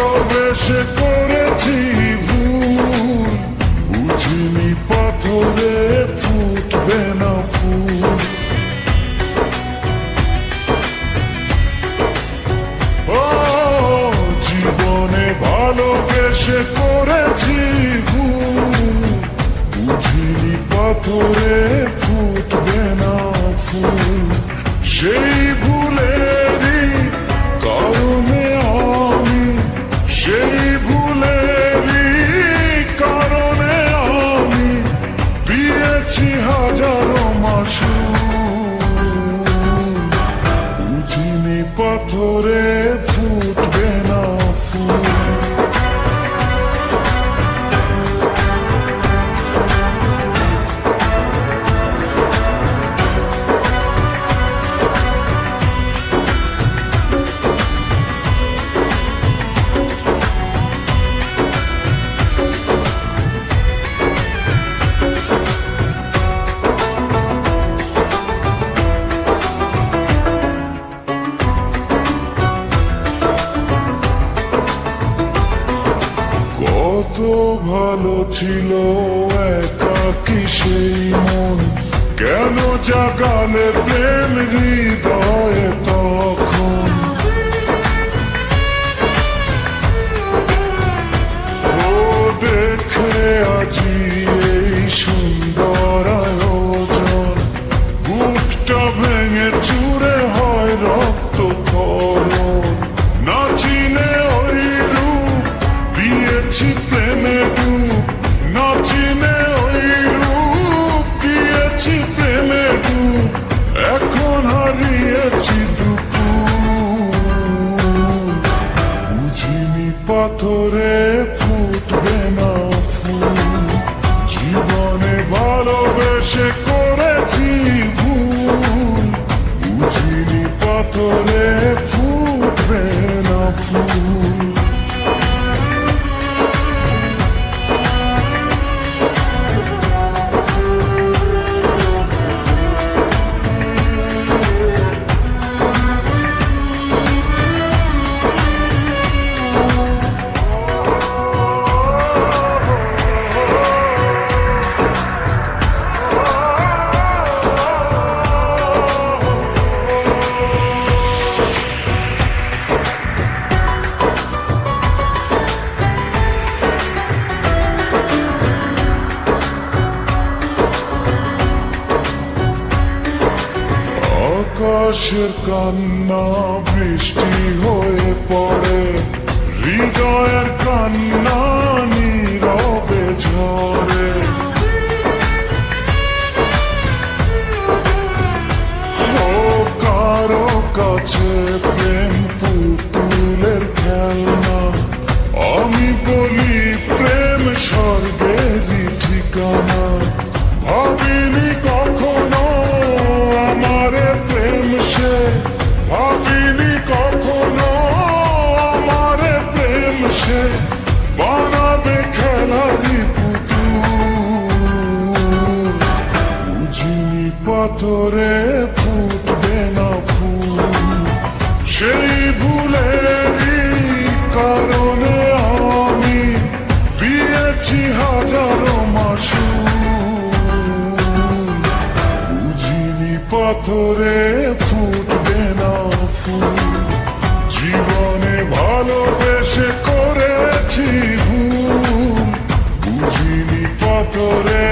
ভালোবেসে করেছি ভুল, বুঝিনি পাথরে ফুটবে না ফুল। ও জীবনে ভালোবেসে করেছি ভুল, বুঝিনি পাথরে ফুটবে না ফুল। সেই ভুলেরই কারণে আমি, সেই ভুলেরই কারণে আমি দিয়েছি হাজারো মাসুল, বুঝিনি পাথরে ফুটবে না ফুল। কত ভালো ছিল একাকী সেই মন, কেন জাগালে প্রেম হৃদয়ে তখন। ও দেখে আজি এই সুন্দর আয়োজন, বুকটা ভেঙে চুরে হয় রক্ত ক্ষরণ। না চিনে ওই রূপ দিয়েছি প্রেমে ডুব, না চিনে ওই রূপ দিয়েছি প্রেমে ডুব। এখন হারিয়েছি দুকুল, বুঝিনি পাথরে ফুটবে না ফুল। জীবনে ভালোবেসে করেছি ভুল, বুঝিনি পাথরে ফুটবে না ফুল। আকাশের কান্না বৃষ্টি হয়ে পড়ে, হৃদয়ের কান্না নীরবে ঝরে। ও কারো কাছে প্রেম পুতুলের খেলনা, আমি বলি প্রেম স্বর্গেরই ঠিকানা। ভাবিনি কখনো আমারে প্রেম সে, ভাবিনি কখনো আমারে প্রেম সে বানাবে খেলারি পুতুল, বুঝিনি পাথরে ফুটবে না ফুল। সেই ভুলেরই কারণে আমি দিয়েছি হাজারো মাসুল, বুঝিনি পাথরে ফুটবে না ফুল। জীবনে ভালোবেসে করেছি ভুল, বুঝিনি পাথরে